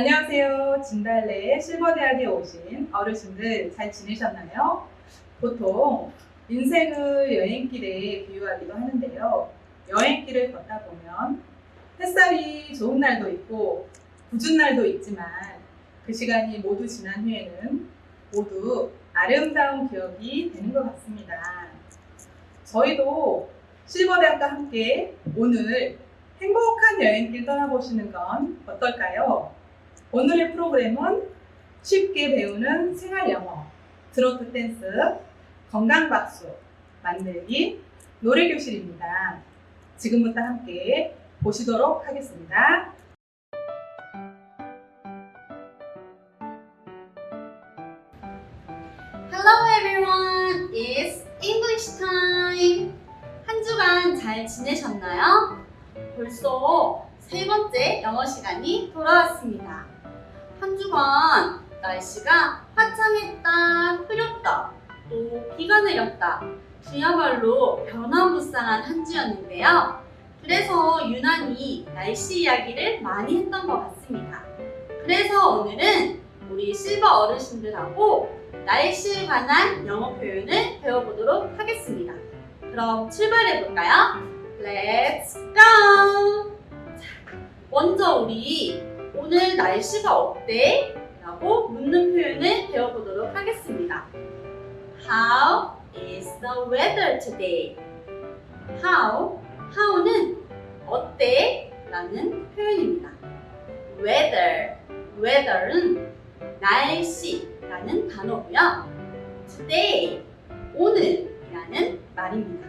안녕하세요. 진달래 실버대학에 오신 어르신들 잘 지내셨나요? 보통 인생을 여행길에 비유하기도 하는데요. 여행길을 걷다 보면 햇살이 좋은 날도 있고 궂은 날도 있지만 그 시간이 모두 지난 후에는 모두 아름다운 기억이 되는 것 같습니다. 저희도 실버대학과 함께 오늘 행복한 여행길 떠나보시는 건 어떨까요? 오늘의 프로그램은 쉽게 배우는 생활영어, 트로트 댄스, 건강박수, 만들기, 노래교실입니다. 지금부터 함께 보시도록 하겠습니다. Hello everyone, it's English time. 한 주간 잘 지내셨나요? 벌써 세 번째 영어 시간이 돌아왔습니다. 한 주간 날씨가 화창했다, 흐렸다, 또 비가 내렸다. 그야말로 변화무쌍한 한 주였는데요. 그래서 유난히 날씨 이야기를 많이 했던 것 같습니다. 그래서 오늘은 우리 실버 어르신들하고 날씨에 관한 영어 표현을 배워보도록 하겠습니다. 그럼 출발해볼까요? Let's go! 자, 먼저 우리 오늘 날씨가 어때? 라고 묻는 표현을 배워보도록 하겠습니다. How is the weather today? how는 어때? 라는 표현입니다. weather는 날씨라는 단어고요. today, 오늘이라는 말입니다.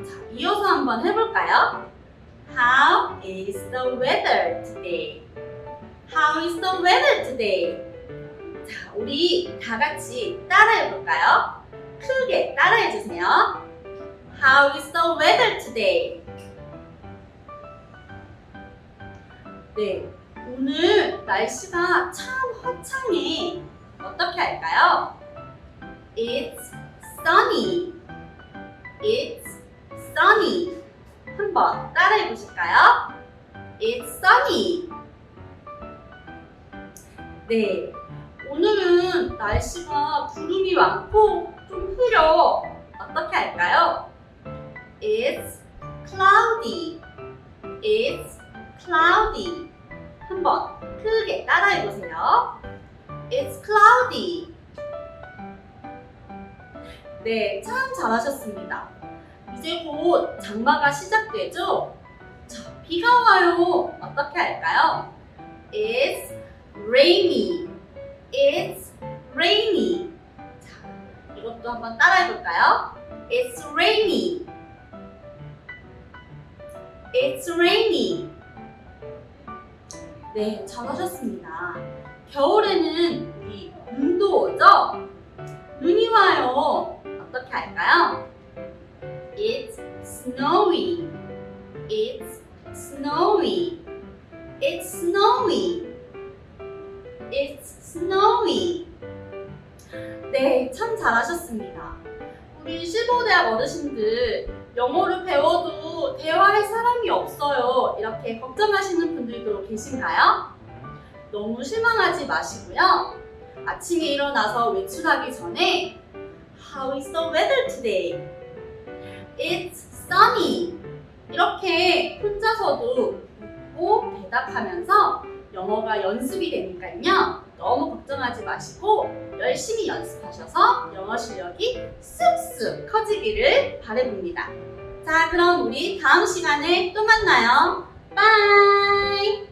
자, 이어서 한번 해볼까요? How is the weather today? How is the weather today? 자, 우리 다 같이 따라해볼까요? 크게 따라해주세요. How is the weather today? 네, 오늘 날씨가 참 화창해. 어떻게 할까요? It's sunny. It's sunny. 한번 따라해 보실까요? It's sunny. 네, 오늘은 날씨가 구름이 많고 좀 흐려. 어떻게 할까요? It's cloudy. It's cloudy. 한번 크게 따라해 보세요. It's cloudy. 네, 참 잘하셨습니다. 이제 곧 장마가 시작되죠? 자, 비가 와요. 어떻게 할까요? It's rainy. It's rainy. 자, 이것도 한번 따라해 볼까요? It's rainy. It's rainy. 네, 잘하셨습니다. 겨울에는 우리 눈도 오죠? 눈이 와요. 어떻게 할까요? It's snowy. It's snowy. It's snowy. It's snowy. 네, 참 잘하셨습니다. 우리 실버대학 어르신들 영어를 배워도 대화할 사람이 없어요. 이렇게 걱정하시는 분들도 계신가요? 너무 실망하지 마시고요. 아침에 일어나서 외출하기 전에 How is the weather today? It's sunny. 이렇게 혼자서도 묻고 대답하면서 영어가 연습이 되니까요. 너무 걱정하지 마시고 열심히 연습하셔서 영어 실력이 쑥쑥 커지기를 바라봅니다. 자, 그럼 우리 다음 시간에 또 만나요. 바이!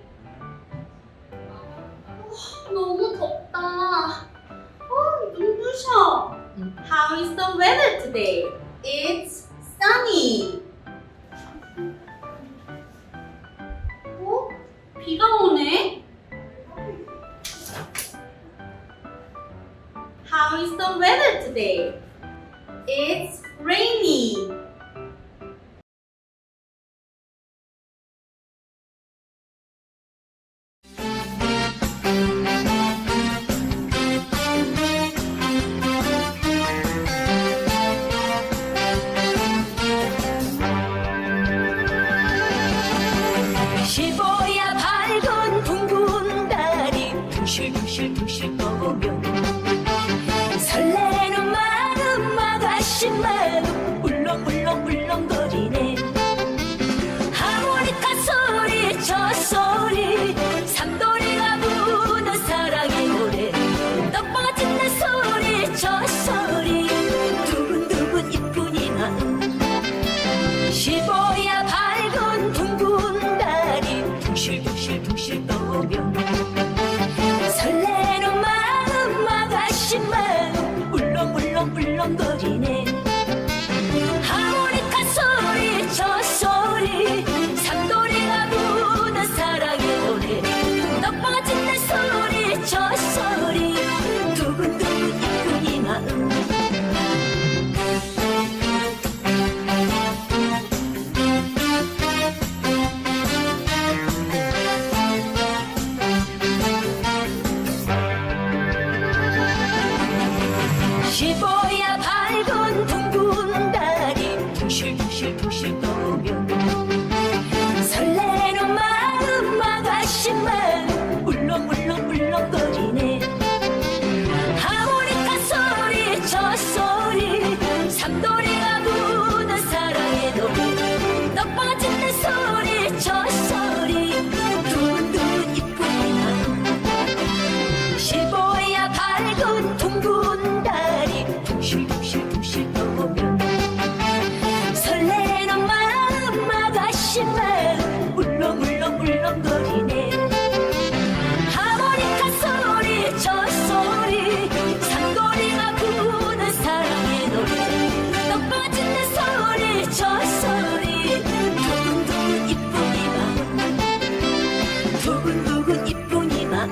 너무 덥다. 눈부셔. How is the weather today? It's sunny. 비가 오네. How is the weather today? It's rainy. 저 소리 두근두근 이쁜 이 마음 두근두근 이쁜 이 마음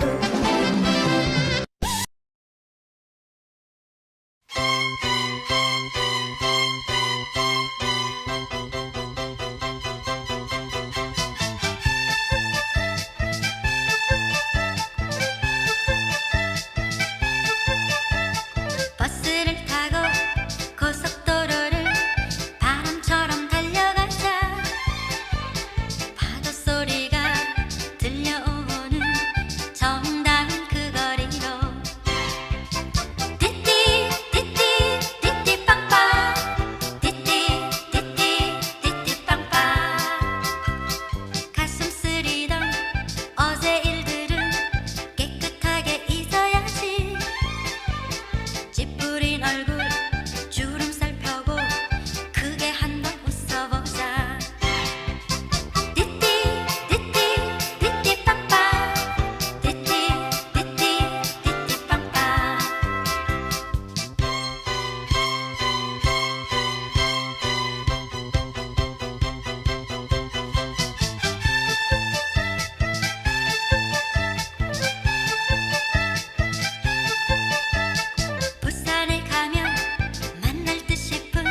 버스를 타고 고속도로를 바람처럼 달려가자 파도 소리가 들려오는 정다운 그 거리로 띠띠 띠띠 띠띠 빵빵 띠띠 띠띠 띠띠 빵빵 가슴 쓰리던 어제 일들은 깨끗하게 잊어야지 찌푸린 얼굴 주름살 펴고 크게 한번 웃어보자 띠띠 띠띠 띠띠 빵빵 띠띠 띠띠 띠띠 빵빵 부산에 가면 만날 듯 싶은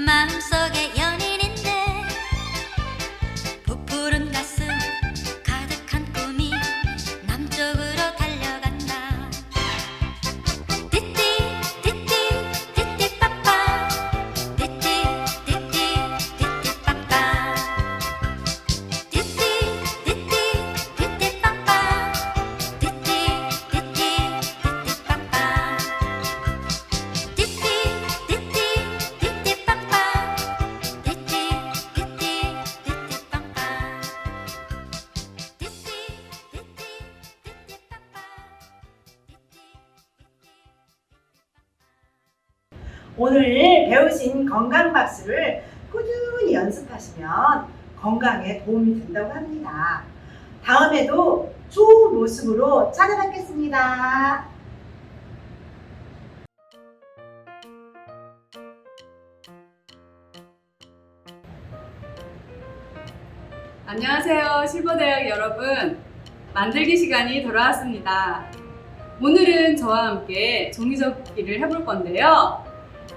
마음속의 연인인데 부푸른 가슴 가득한 꿈이 남쪽으로 달려간다 띠띠 띠띠 띠띠 빵빵 띠띠 띠띠 띠띠 빵빵 띠띠 띠띠 띠띠 빵빵 띠띠 띠띠 띠띠 빵빵 띠띠 띠띠 띠띠 빵빵 띠띠 띠띠 띠띠 빵빵 띠띠 띠띠 띠띠 오늘 배우신 건강 박수를 꾸준히 연습하시면 건강에 도움이 된다고 합니다. 다음에도 좋은 모습으로 찾아뵙겠습니다. 안녕하세요. 실버대학 여러분. 만들기 시간이 돌아왔습니다. 오늘은 저와 함께 종이접기를 해볼 건데요.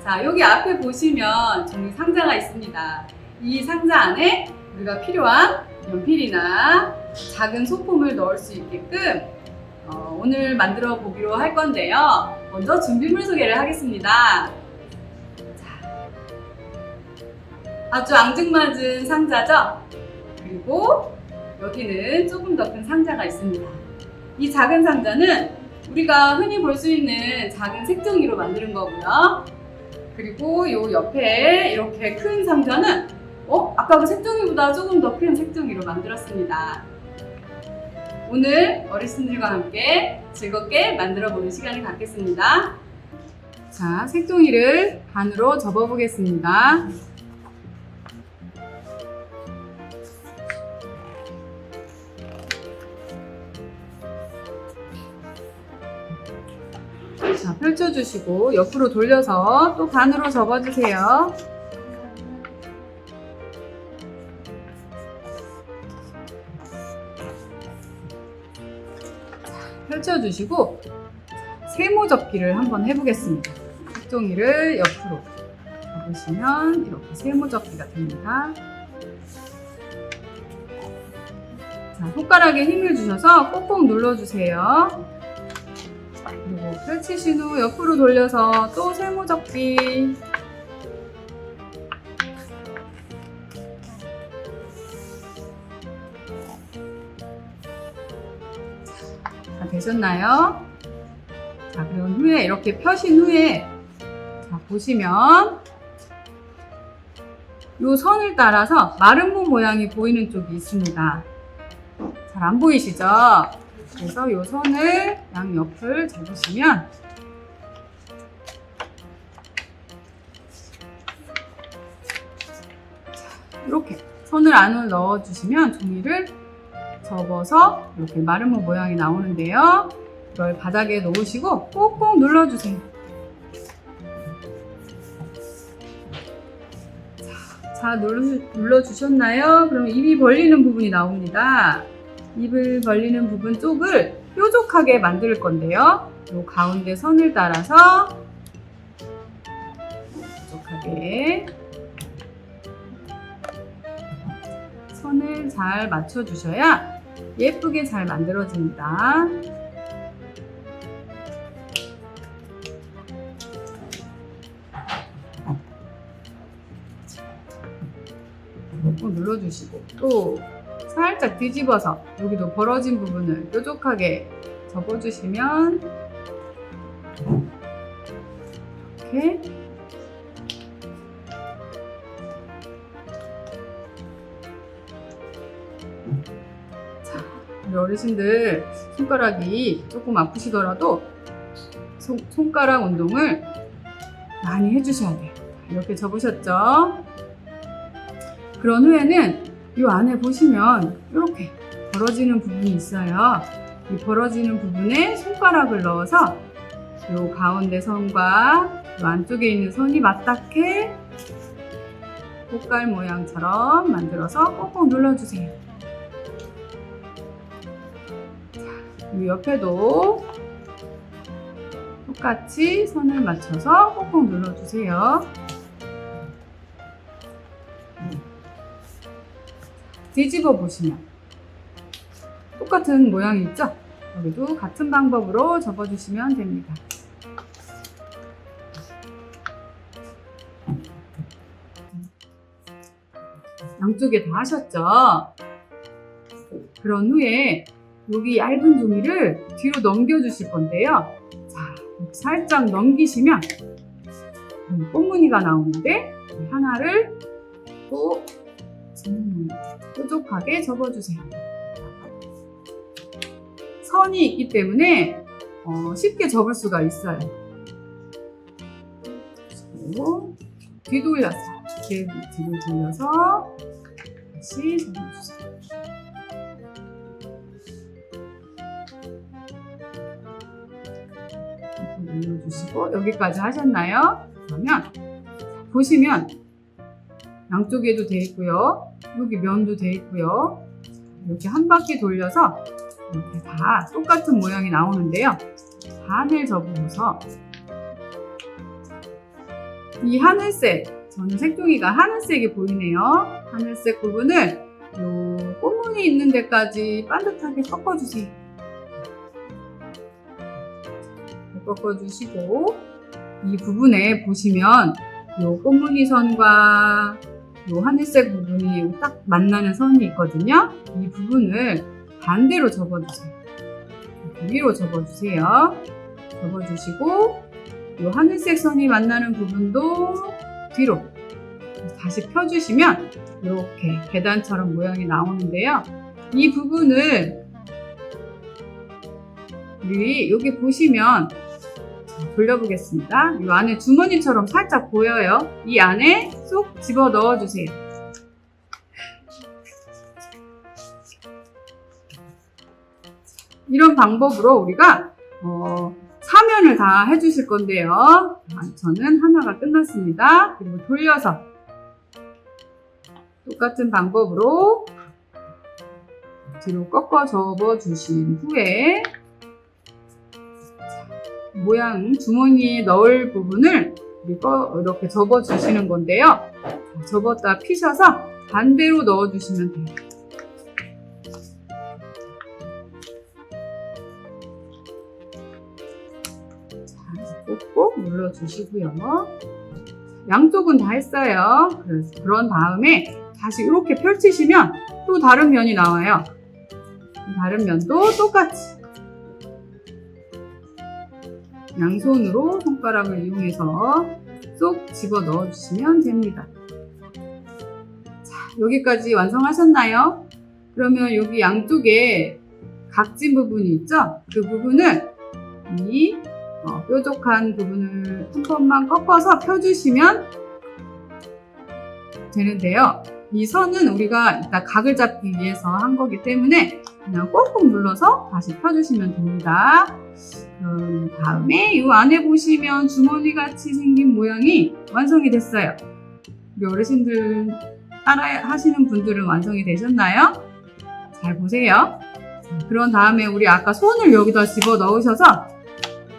자, 여기 앞에 보시면 종이 상자가 있습니다. 이 상자 안에 우리가 필요한 연필이나 작은 소품을 넣을 수 있게끔 오늘 만들어 보기로 할 건데요. 먼저 준비물 소개를 하겠습니다. 자, 아주 앙증맞은 상자죠? 그리고 여기는 조금 더 큰 상자가 있습니다. 이 작은 상자는 우리가 흔히 볼 수 있는 작은 색종이로 만드는 거고요. 그리고 이 옆에 이렇게 큰 상자는 아까 그 색종이보다 조금 더 큰 색종이로 만들었습니다. 오늘 어르신들과 함께 즐겁게 만들어 보는 시간을 갖겠습니다. 자, 색종이를 반으로 접어 보겠습니다. 자, 펼쳐주시고 옆으로 돌려서 또 반으로 접어주세요. 펼쳐주시고 세모 접기를 한번 해보겠습니다. 색종이를 옆으로 접으시면 이렇게 세모 접기가 됩니다. 자, 손가락에 힘을 주셔서 꼭꼭 눌러주세요. 그리고 펼치신 후 옆으로 돌려서 또 세모 접기. 자, 되셨나요? 자, 그런 후에 이렇게 펴신 후에 자, 보시면 이 선을 따라서 마름모 모양이 보이는 쪽이 있습니다. 잘 안 보이시죠? 그래서 이 선을 양옆을 접으시면 이렇게 선을 안으로 넣어주시면 종이를 접어서 이렇게 마름모 모양이 나오는데요. 이걸 바닥에 놓으시고 꾹꾹 눌러주세요. 자, 눌러주셨나요? 그럼 입이 벌리는 부분이 나옵니다. 입을 벌리는 부분 쪽을 뾰족하게 만들 건데요. 요 가운데 선을 따라서 뾰족하게 선을 잘 맞춰주셔야 예쁘게 잘 만들어집니다. 꼭 눌러주시고 또 살짝 뒤집어서 여기도 벌어진 부분을 뾰족하게 접어주시면 이렇게 자, 우리 어르신들 손가락이 조금 아프시더라도 손가락 운동을 많이 해주셔야 돼요. 이렇게 접으셨죠? 그런 후에는 이 안에 보시면 이렇게 벌어지는 부분이 있어요. 이 벌어지는 부분에 손가락을 넣어서 이 가운데 선과 이 안쪽에 있는 선이 맞닿게 꽃갈 모양처럼 만들어서 꼭꼭 눌러주세요. 이 옆에도 똑같이 선을 맞춰서 꼭꼭 눌러주세요. 뒤집어 보시면 똑같은 모양이 있죠? 여기도 같은 방법으로 접어주시면 됩니다. 양쪽에 다 하셨죠? 그런 후에 여기 얇은 종이를 뒤로 넘겨주실 건데요. 자, 살짝 넘기시면 꽃무늬가 나오는데 하나를 또 뾰족하게 접어주세요. 선이 있기 때문에 쉽게 접을 수가 있어요. 그리고 뒤돌려서 뒤를 돌려서 다시 접어주세요. 눌러주시고 여기까지 하셨나요? 그러면 보시면 양쪽에도 돼 있고요. 여기 면도 돼 있고요. 이렇게 한 바퀴 돌려서 이렇게 다 똑같은 모양이 나오는데요. 반을 접어서 이 하늘색, 저는 색종이가 하늘색이 보이네요. 하늘색 부분을 요 꽃무늬 있는 데까지 반듯하게 꺾어주세요. 꺾어주시고 이 부분에 보시면 요 꽃무늬 선과 요 하늘색 부분이 딱 만나는 선이 있거든요. 이 부분을 반대로 접어주세요. 위로 접어주세요. 접어주시고 요 하늘색 선이 만나는 부분도 뒤로 다시 펴주시면 이렇게 계단처럼 모양이 나오는데요. 이 부분을 여기 보시면 돌려보겠습니다. 이 안에 주머니처럼 살짝 보여요. 이 안에 쏙 집어 넣어주세요. 이런 방법으로 우리가 사면을 다 해주실 건데요. 저는 하나가 끝났습니다. 그리고 돌려서 똑같은 방법으로 뒤로 꺾어 접어주신 후에 모양 주머니에 넣을 부분을 이렇게 접어주시는 건데요. 접었다 피셔서 반대로 넣어주시면 돼요. 자, 꼭꼭 눌러주시고요. 양쪽은 다 했어요. 그런 다음에 다시 이렇게 펼치시면 또 다른 면이 나와요. 다른 면도 똑같이 양손으로 손가락을 이용해서 쏙 집어 넣어주시면 됩니다. 자, 여기까지 완성하셨나요? 그러면 여기 양쪽에 각진 부분이 있죠? 그 부분을 이 뾰족한 부분을 한 번만 꺾어서 펴주시면 되는데요. 이 선은 우리가 이따 각을 잡기 위해서 한 거기 때문에 그냥 꼭꼭 눌러서 다시 펴주시면 됩니다. 그런 다음에 이 안에 보시면 주머니 같이 생긴 모양이 완성이 됐어요. 우리 어르신들 따라 하시는 분들은 완성이 되셨나요? 잘 보세요. 자, 그런 다음에 우리 아까 손을 여기다 집어 넣으셔서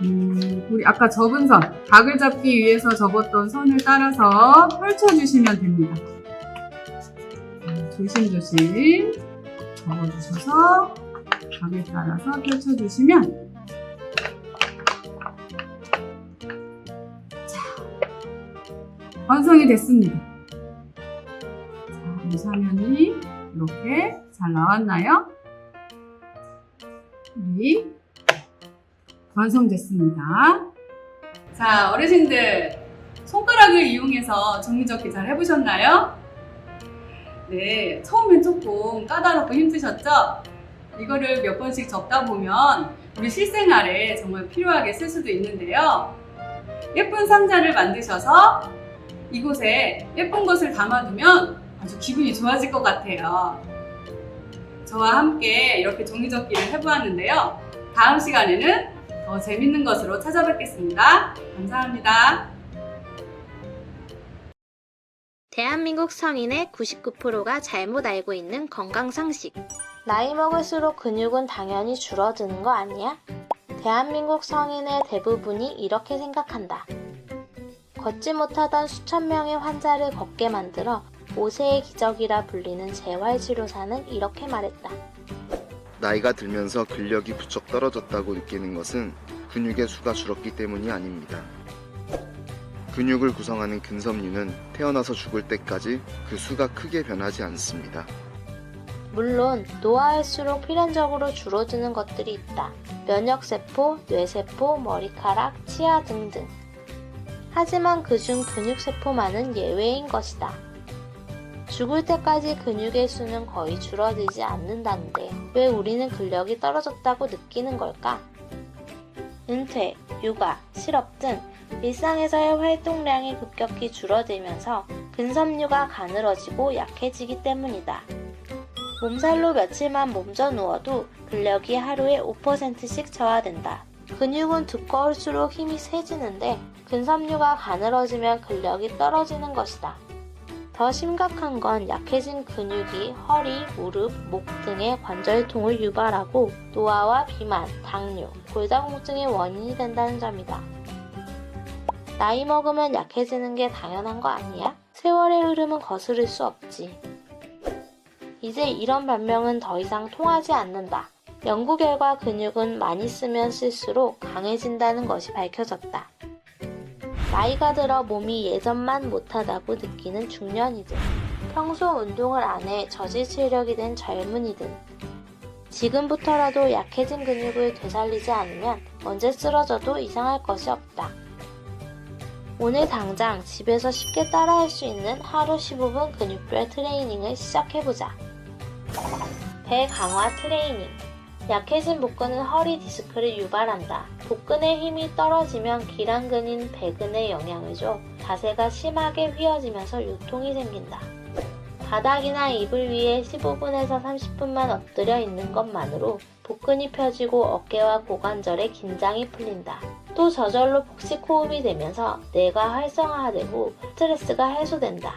우리 아까 접은 선, 닭을 잡기 위해서 접었던 선을 따라서 펼쳐주시면 됩니다. 조심조심 접어주셔서 닭을 따라서 펼쳐주시면 완성이 됐습니다. 자, 이 사면이 이렇게 잘 나왔나요? 우리 완성됐습니다. 자, 어르신들 손가락을 이용해서 종이접기 잘 해보셨나요? 네, 처음엔 조금 까다롭고 힘드셨죠? 이거를 몇 번씩 접다 보면 우리 실생활에 정말 필요하게 쓸 수도 있는데요. 예쁜 상자를 만드셔서 이곳에 예쁜 것을 담아두면 아주 기분이 좋아질 것 같아요. 저와 함께 이렇게 종이접기를 해보았는데요. 다음 시간에는 더 재밌는 것으로 찾아뵙겠습니다. 감사합니다. 대한민국 성인의 99%가 잘못 알고 있는 건강 상식. 나이 먹을수록 근육은 당연히 줄어드는 거 아니야? 대한민국 성인의 대부분이 이렇게 생각한다. 걷지 못하던 수천 명의 환자를 걷게 만들어 5세의 기적이라 불리는 재활치료사는 이렇게 말했다. 나이가 들면서 근력이 부쩍 떨어졌다고 느끼는 것은 근육의 수가 줄었기 때문이 아닙니다. 근육을 구성하는 근섬유는 태어나서 죽을 때까지 그 수가 크게 변하지 않습니다. 물론 노화할수록 필연적으로 줄어드는 것들이 있다. 면역세포, 뇌세포, 머리카락, 치아 등등. 하지만 그중 근육세포만은 예외인 것이다. 죽을 때까지 근육의 수는 거의 줄어들지 않는다는데 왜 우리는 근력이 떨어졌다고 느끼는 걸까? 은퇴, 육아, 실업 등 일상에서의 활동량이 급격히 줄어들면서 근섬유가 가늘어지고 약해지기 때문이다. 몸살로 며칠만 몸져 누워도 근력이 하루에 5%씩 저하된다. 근육은 두꺼울수록 힘이 세지는데 근섬유가 가늘어지면 근력이 떨어지는 것이다. 더 심각한 건 약해진 근육이 허리, 무릎, 목 등의 관절통을 유발하고 노화와 비만, 당뇨, 골다공증의 원인이 된다는 점이다. 나이 먹으면 약해지는 게 당연한 거 아니야? 세월의 흐름은 거스를 수 없지. 이제 이런 변명은 더 이상 통하지 않는다. 연구 결과 근육은 많이 쓰면 쓸수록 강해진다는 것이 밝혀졌다. 나이가 들어 몸이 예전만 못하다고 느끼는 중년이든, 평소 운동을 안 해 저질 체력이 된 젊은이든, 지금부터라도 약해진 근육을 되살리지 않으면 언제 쓰러져도 이상할 것이 없다. 오늘 당장 집에서 쉽게 따라할 수 있는 하루 15분 근육별 트레이닝을 시작해보자. 배 강화 트레이닝. 약해진 복근은 허리 디스크를 유발한다. 복근의 힘이 떨어지면 기란근인 배근에 영향을 줘 자세가 심하게 휘어지면서 요통이 생긴다. 바닥이나 이불 위에 15분에서 30분만 엎드려 있는 것만으로 복근이 펴지고 어깨와 고관절에 긴장이 풀린다. 또 저절로 복식 호흡이 되면서 뇌가 활성화되고 스트레스가 해소된다.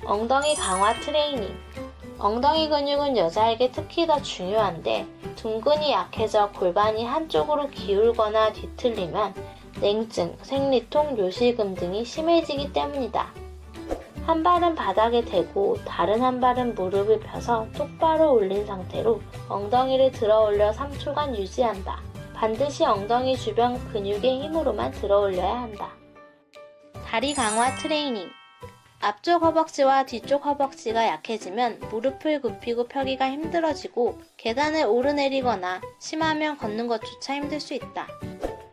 엉덩이 강화 트레이닝. 엉덩이 근육은 여자에게 특히 더 중요한데 둔근이 약해져 골반이 한쪽으로 기울거나 뒤틀리면 냉증, 생리통, 요실금 등이 심해지기 때문이다. 한 발은 바닥에 대고 다른 한 발은 무릎을 펴서 똑바로 올린 상태로 엉덩이를 들어 올려 3초간 유지한다. 반드시 엉덩이 주변 근육의 힘으로만 들어 올려야 한다. 다리 강화 트레이닝. 앞쪽 허벅지와 뒤쪽 허벅지가 약해지면 무릎을 굽히고 펴기가 힘들어지고 계단을 오르내리거나 심하면 걷는 것조차 힘들 수 있다.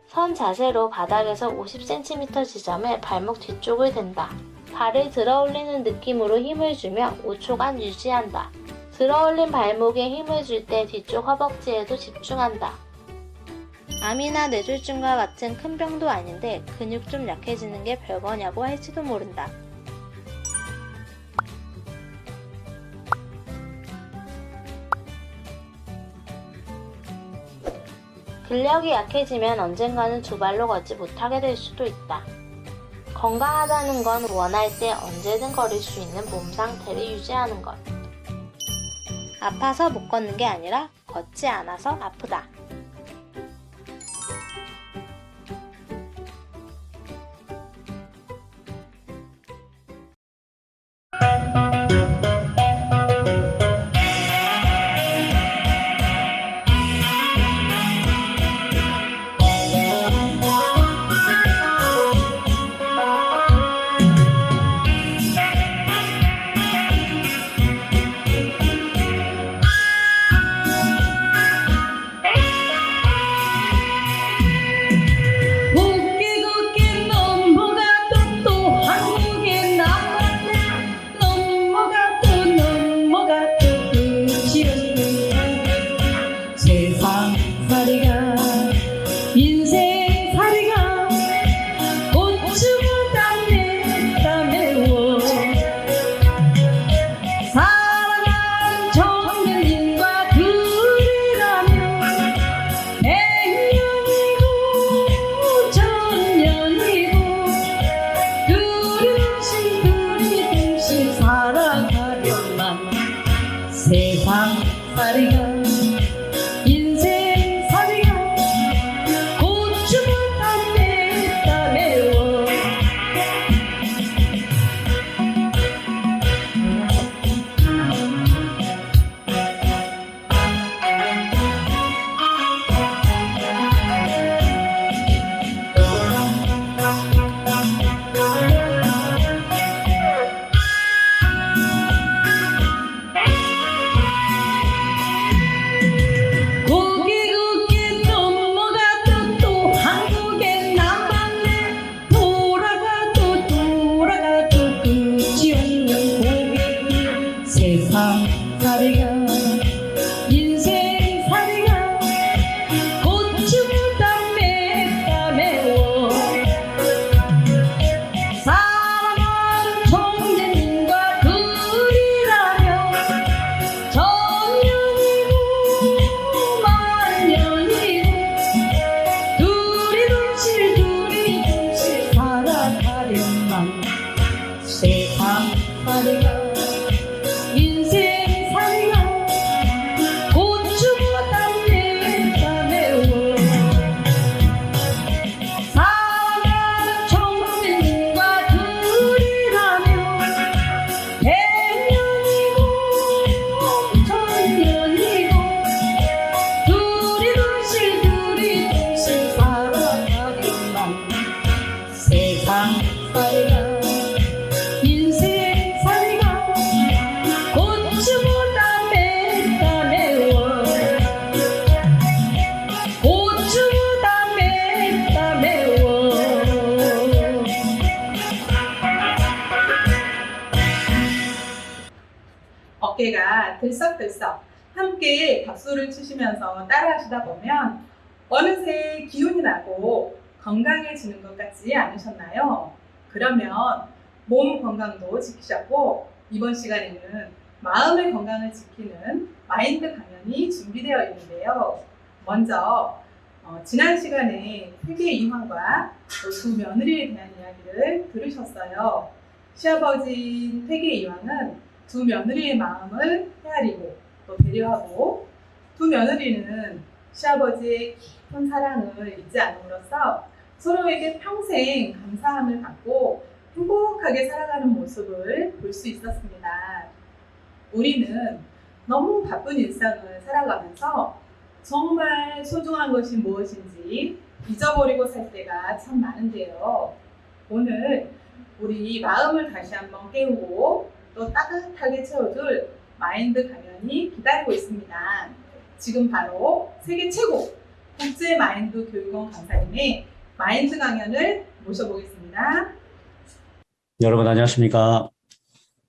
선 자세로 바닥에서 50cm 지점에 발목 뒤쪽을 댄다. 발을 들어 올리는 느낌으로 힘을 주며 5초간 유지한다. 들어 올린 발목에 힘을 줄 때 뒤쪽 허벅지에도 집중한다. 암이나 뇌졸중과 같은 큰 병도 아닌데 근육 좀 약해지는 게 별거냐고 할지도 모른다. 근력이 약해지면 언젠가는 두 발로 걷지 못하게 될 수도 있다. 건강하다는 건 원할 때 언제든 걸을 수 있는 몸 상태를 유지하는 것. 아파서 못 걷는 게 아니라 걷지 않아서 아프다. 곱게 곱게 넘어가도 또 한국에 남았네. 넘어가도 넘어가도 끝이 없는 세상살이가 인생살이가 꽃주보다 맵다 매워. 사랑한 청년님과 둘이라면 백년이고 천년이고 둘이 살아가려만 세상살이가 인생살이가 고추보다 맵다 매워. 고개 곱게 넘어가도 또 한국에 남았네. 돌아가도 돌아가도 끝이 없는 고객길 세상살이가 인생살이가 고추보다 맵다 매워. 사랑한 총재님과 둘이라면 천년이고 만년이고 둘이 둥실 살아가려만 세상살이가 인생살이가 고추보다 맵다 매워. 사랑하는 청춘님과 둘이라면 백년이고 천년이고 둘이 둥실 살아가려만 세상살이가 인생살이가 고추보다 맵다 매워. 고추보다 맵다 매워. 어깨가 들썩들썩 함께 박수를 치시면서 따라하시다 보면 어느새 기운이 나고 건강해지는 것 같지 않으셨나요? 그러면 몸 건강도 지키셨고 이번 시간에는 마음의 건강을 지키는 마인드 강연이 준비되어 있는데요. 먼저 지난 시간에 회계 이황과 또 두 며느리에 대한 이야기를 들으셨어요. 시아버지인 회계 이황은 두 며느리의 마음을 헤아리고 또 배려하고 두 며느리는 시아버지의 깊은 사랑을 잊지 않음으로써 서로에게 평생 감사함을 갖고 행복하게 살아가는 모습을 볼 수 있었습니다. 우리는 너무 바쁜 일상을 살아가면서 정말 소중한 것이 무엇인지 잊어버리고 살 때가 참 많은데요. 오늘 우리 마음을 다시 한번 깨우고 또 따뜻하게 채워줄 마인드 강연이 기다리고 있습니다. 지금 바로 세계 최고 국제 마인드 교육원 강사님의 마인드 강연을 모셔보겠습니다. 여러분 안녕하십니까.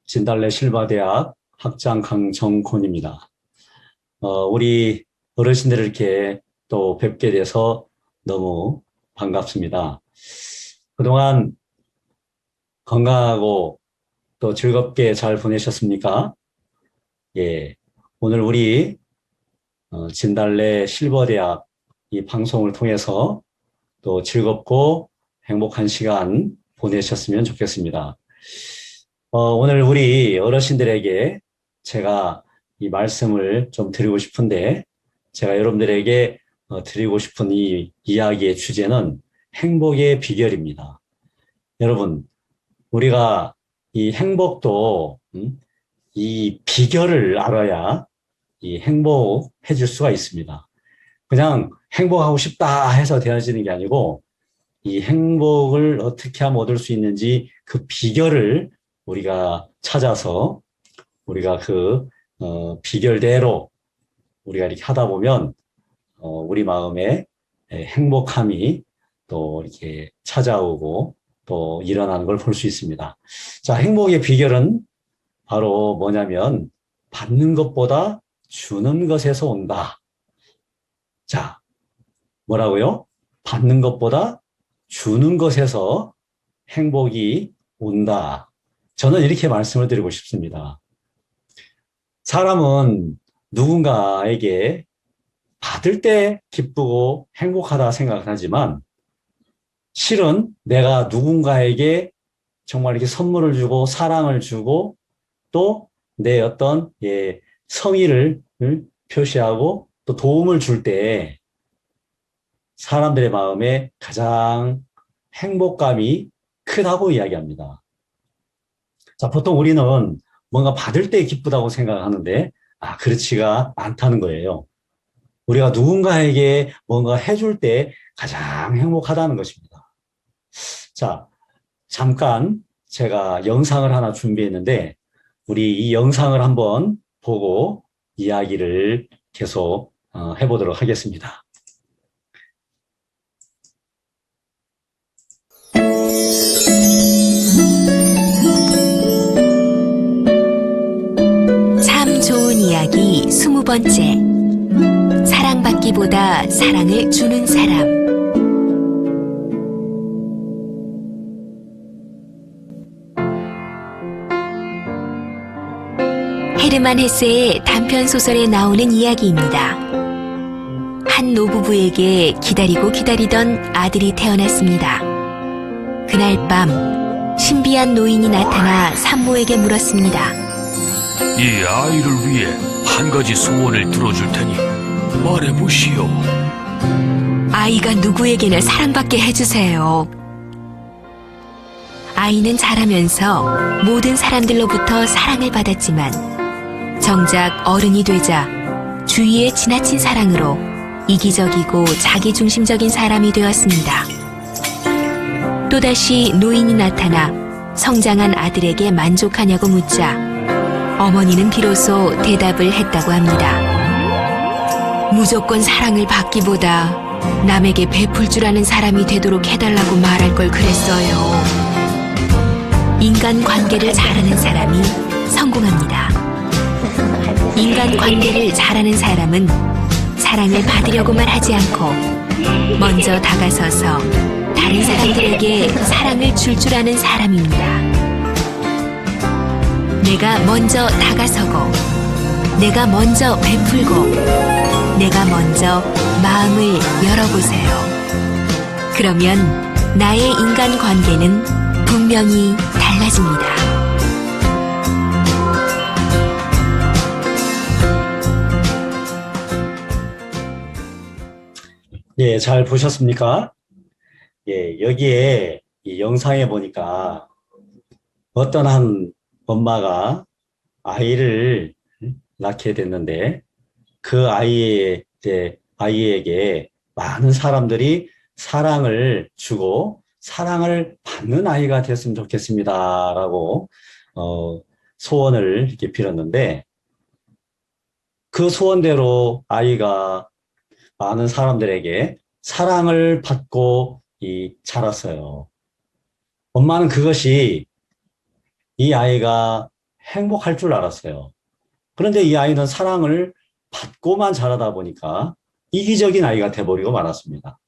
진달래 실바대학 학장 강정곤입니다. 우리 어르신들을 이렇게 또 뵙게 돼서 너무 반갑습니다. 그동안 건강하고 또 즐겁게 잘 보내셨습니까? 예, 오늘 우리 진달래 실버대학 이 방송을 통해서 또 즐겁고 행복한 시간 보내셨으면 좋겠습니다. 오늘 우리 어르신들에게 제가 이 말씀을 좀 드리고 싶은데, 제가 여러분들에게 드리고 싶은 이 이야기의 주제는 행복의 비결입니다. 여러분, 우리가 이 행복도 이 비결을 알아야 이 행복해질 수가 있습니다. 그냥 행복하고 싶다 해서 되어지는 게 아니고, 이 행복을 어떻게 하면 얻을 수 있는지 그 비결을 우리가 찾아서 우리가 그 비결대로 우리가 이렇게 하다 보면 우리 마음에 행복함이 또 이렇게 찾아오고 또 일어나는 걸 볼 수 있습니다. 자, 행복의 비결은 바로 뭐냐면 받는 것보다 주는 것에서 온다. 자, 뭐라고요? 받는 것보다 주는 것에서 행복이 온다. 저는 이렇게 말씀을 드리고 싶습니다. 사람은 누군가에게 받을 때 기쁘고 행복하다 생각을 하지만, 실은 내가 누군가에게 정말 이렇게 선물을 주고 사랑을 주고 또 내 어떤 성의를 표시하고 또 도움을 줄 때 사람들의 마음에 가장 행복감이 크다고 이야기합니다. 자, 보통 우리는 뭔가 받을 때 기쁘다고 생각하는데, 그렇지가 않다는 거예요. 우리가 누군가에게 뭔가 해줄 때 가장 행복하다는 것입니다. 자, 잠깐 제가 영상을 하나 준비했는데, 우리 이 영상을 한번 보고 이야기를 계속 해보도록 하겠습니다. 참 좋은 이야기 20번째. 사랑받기보다 사랑을 주는 사람. 헤르만 헤세의 단편 소설에 나오는 이야기입니다. 한 노부부에게 기다리고 기다리던 아들이 태어났습니다. 그날 밤 신비한 노인이 나타나 산모에게 물었습니다. 이 아이를 위해 한 가지 소원을 들어줄 테니 말해보시오. 아이가 누구에게나 사랑받게 해주세요. 아이는 자라면서 모든 사람들로부터 사랑을 받았지만 정작 어른이 되자 주위의 지나친 사랑으로 이기적이고 자기중심적인 사람이 되었습니다. 또다시 노인이 나타나 성장한 아들에게 만족하냐고 묻자 어머니는 비로소 대답을 했다고 합니다. 무조건 사랑을 받기보다 남에게 베풀 줄 아는 사람이 되도록 해달라고 말할 걸 그랬어요. 인간관계를 잘하는 사람이 성공합니다. 인간관계를 잘하는 사람은 사랑을 받으려고만 하지 않고 먼저 다가서서 다른 사람들에게 사랑을 줄 줄 아는 사람입니다. 내가 먼저 다가서고 내가 먼저 베풀고 내가 먼저 마음을 열어보세요. 그러면 나의 인간관계는 분명히 달라집니다. 예, 잘 보셨습니까? 예, 여기에 이 영상에 보니까 어떤 한 엄마가 아이를 낳게 됐는데 그 아이에게 많은 사람들이 사랑을 주고 사랑을 받는 아이가 됐으면 좋겠습니다라고 소원을 이렇게 빌었는데 그 소원대로 아이가 많은 사람들에게 사랑을 받고 자랐어요. 엄마는 그것이 이 아이가 행복할 줄 알았어요. 그런데 이 아이는 사랑을 받고만 자라다 보니까 이기적인 아이가 돼버리고 말았습니다.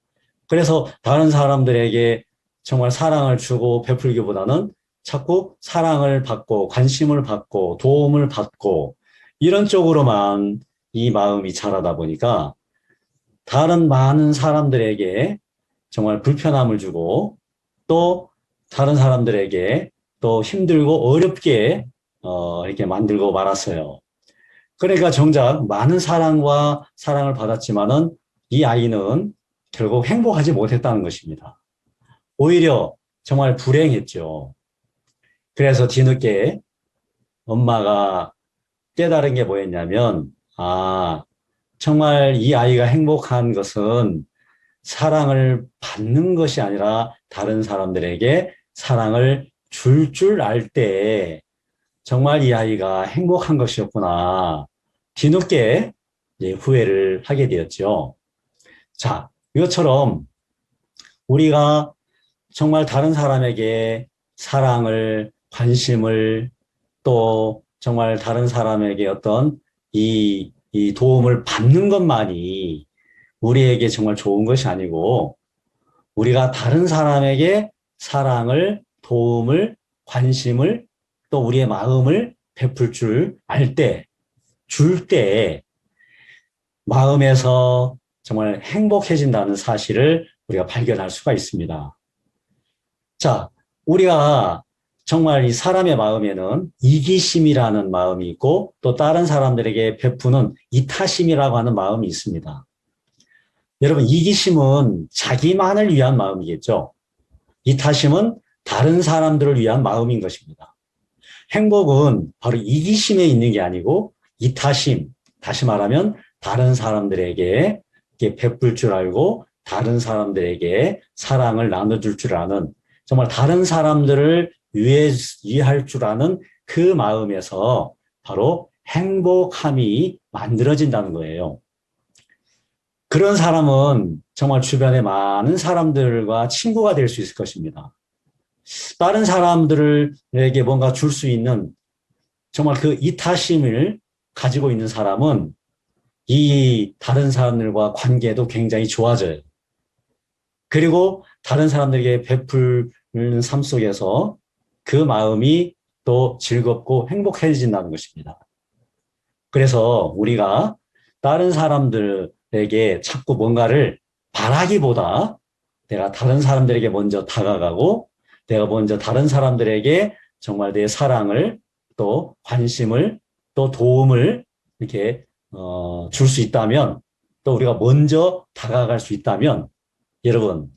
그래서 다른 사람들에게 정말 사랑을 주고 베풀기보다는 자꾸 사랑을 받고 관심을 받고 도움을 받고 이런 쪽으로만 이 마음이 자라다 보니까 다른 많은 사람들에게 정말 불편함을 주고 또 다른 사람들에게 또 힘들고 어렵게 이렇게 만들고 말았어요. 그러니까 정작 많은 사랑을 받았지만은 이 아이는 결국 행복하지 못했다는 것입니다. 오히려 정말 불행했죠. 그래서 뒤늦게 엄마가 깨달은 게 뭐였냐면, 정말 이 아이가 행복한 것은 사랑을 받는 것이 아니라 다른 사람들에게 사랑을 줄 알 때 정말 이 아이가 행복한 것이었구나. 뒤늦게 이제 후회를 하게 되었죠. 자, 이것처럼 우리가 정말 다른 사람에게 사랑을, 관심을, 또 정말 다른 사람에게 어떤 이 도움을 받는 것만이 우리에게 정말 좋은 것이 아니고, 우리가 다른 사람에게 사랑을, 도움을, 관심을, 또 우리의 마음을 베풀 줄 알 때, 줄 때 마음에서 정말 행복해진다는 사실을 우리가 발견할 수가 있습니다. 자, 우리가 정말 이 사람의 마음에는 이기심이라는 마음이 있고, 또 다른 사람들에게 베푸는 이타심이라고 하는 마음이 있습니다. 여러분, 이기심은 자기만을 위한 마음이겠죠. 이타심은 다른 사람들을 위한 마음인 것입니다. 행복은 바로 이기심에 있는 게 아니고 이타심, 다시 말하면 다른 사람들에게 이렇게 베풀 줄 알고 다른 사람들에게 사랑을 나눠줄 줄 아는, 정말 다른 사람들을 위할 줄 아는 그 마음에서 바로 행복함이 만들어진다는 거예요. 그런 사람은 정말 주변에 많은 사람들과 친구가 될 수 있을 것입니다. 다른 사람들에게 뭔가 줄 수 있는 정말 그 이타심을 가지고 있는 사람은 이 다른 사람들과 관계도 굉장히 좋아져요. 그리고 다른 사람들에게 베푸는 삶 속에서 그 마음이 또 즐겁고 행복해진다는 것입니다. 그래서 우리가 다른 사람들에게 자꾸 뭔가를 바라기보다 내가 다른 사람들에게 먼저 다가가고, 내가 먼저 다른 사람들에게 정말 내 사랑을, 또 관심을, 또 도움을 이렇게 줄 수 있다면, 또 우리가 먼저 다가갈 수 있다면, 여러분,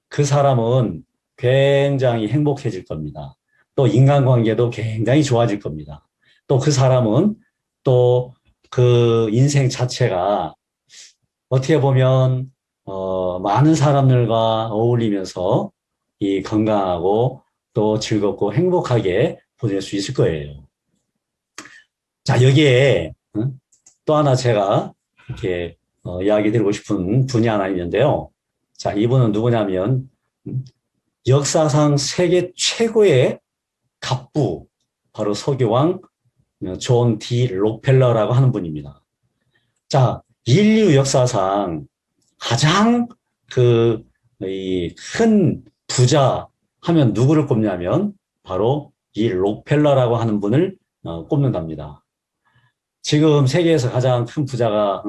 그 사람은 굉장히 행복해질 겁니다. 또 인간관계도 굉장히 좋아질 겁니다. 또 그 사람은 또 그 인생 자체가 어떻게 보면 많은 사람들과 어울리면서 이 건강하고 또 즐겁고 행복하게 보낼 수 있을 거예요. 자, 여기에 또 하나 제가 이렇게 이야기 드리고 싶은 분이 하나 있는데요. 자, 이분은 누구냐면 역사상 세계 최고의 갑부, 바로 석유왕 존 디 록펠러라고 하는 분입니다. 자, 인류 역사상 가장 큰 부자 하면 누구를 꼽냐면 바로 이 록펠러라고 하는 분을 꼽는답니다. 지금 세계에서 가장 큰 부자가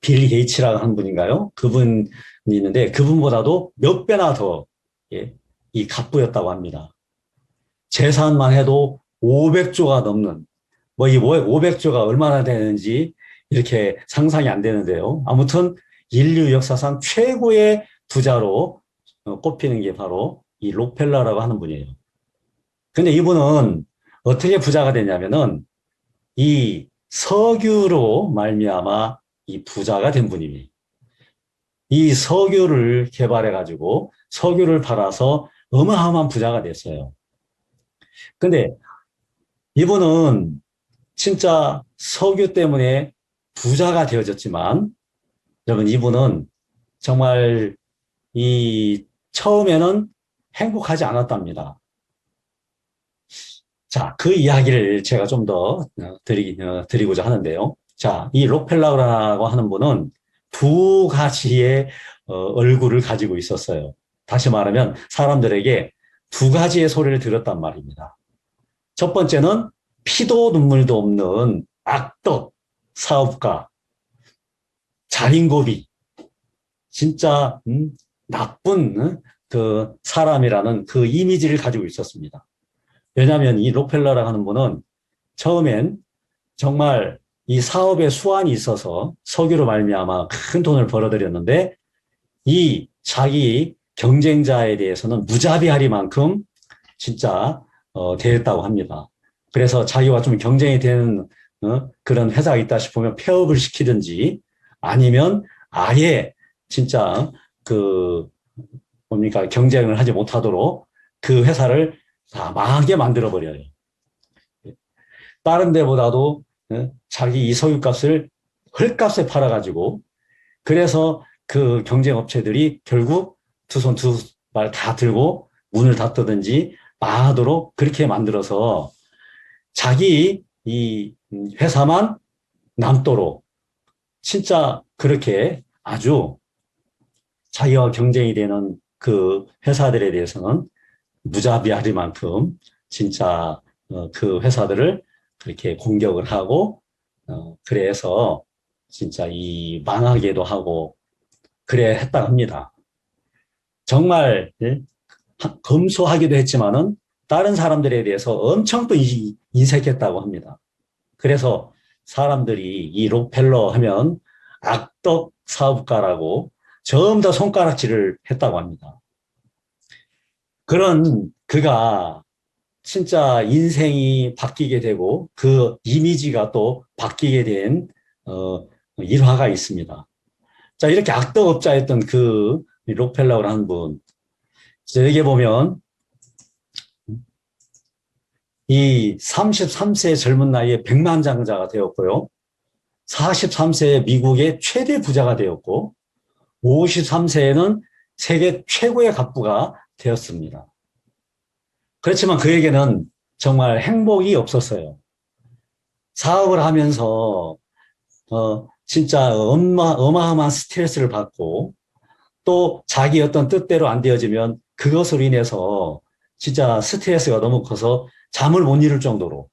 빌 게이츠라고 하는 분인가요? 그분이 있는데 그분보다도 몇 배나 더 이 갑부였다고 합니다. 재산만 해도 500조가 넘는, 뭐 이 500조가 얼마나 되는지 이렇게 상상이 안 되는데요. 아무튼 인류 역사상 최고의 부자로 꼽히는 게 바로 이 록펠러라고 하는 분이에요. 근데 이분은 어떻게 부자가 되냐면은 이 석유로 말미암아 이 부자가 된 분입니다. 이 석유를 개발해가지고 석유를 팔아서 어마어마한 부자가 됐어요. 근데 이분은 진짜 석유 때문에 부자가 되어졌지만, 여러분, 이분은 정말 처음에는 행복하지 않았답니다. 자, 그 이야기를 제가 좀 더 드리고자 하는데요. 자, 이 록펠러라고 하는 분은 두 가지의 얼굴을 가지고 있었어요. 다시 말하면 사람들에게 두 가지의 소리를 들었단 말입니다. 첫 번째는 피도 눈물도 없는 악덕 사업가, 자린고비, 진짜 나쁜 그 사람이라는 그 이미지를 가지고 있었습니다. 왜냐하면 이 록펠러라고 하는 분은 처음엔 정말 이 사업에 수완이 있어서 석유로 말미암아 큰 돈을 벌어들였는데 이 자기 경쟁자에 대해서는 무자비하리만큼 진짜 대했다고 합니다. 그래서 자기와 좀 경쟁이 되는 그런 회사가 있다 싶으면 폐업을 시키든지 아니면 아예 진짜 그 뭡니까 경쟁을 하지 못하도록 그 회사를 다 망하게 만들어 버려요. 다른 데보다도 자기 이 석유값을 헐값에 팔아가지고 그래서 그 경쟁 업체들이 결국 두 손 두 발 다 들고 문을 닫든지 망하도록 그렇게 만들어서 자기 이 회사만 남도록 진짜 그렇게 아주 자기와 경쟁이 되는 그 회사들에 대해서는 무자비할 만큼 진짜 그 회사들을 그렇게 공격을 하고 그래서 진짜 이 망하게도 하고 그래 했다고 합니다. 정말 검소하기도 했지만은 다른 사람들에 대해서 엄청 또 인색했다고 합니다. 그래서 사람들이 이 록펠러 하면 악덕 사업가라고 전부 다 손가락질을 했다고 합니다. 그런 그가 진짜 인생이 바뀌게 되고 그 이미지가 또 바뀌게 된 일화가 있습니다. 자, 이렇게 악덕업자였던 그 록펠러라는 분, 여기 보면 이 33세 젊은 나이에 백만장자가 되었고요. 43세에 미국의 최대 부자가 되었고 53세에는 세계 최고의 갑부가 되었습니다. 그렇지만 그에게는 정말 행복이 없었어요. 사업을 하면서 진짜 어마어마한 스트레스를 받고 또 자기 어떤 뜻대로 안 되어지면 그것으로 인해서 진짜 스트레스가 너무 커서 잠을 못 이룰 정도로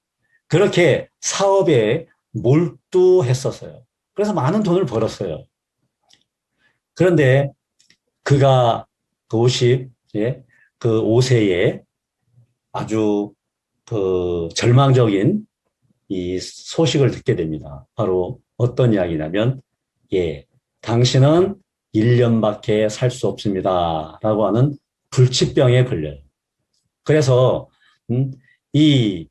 그렇게 사업에 몰두했었어요. 그래서 많은 돈을 벌었어요. 그런데 그가 그 5세에 아주 그 절망적인 이 소식을 듣게 됩니다. 바로 어떤 이야기냐면, 당신은 1년밖에 살 수 없습니다. 라고 하는 불치병에 걸려요. 그래서, 이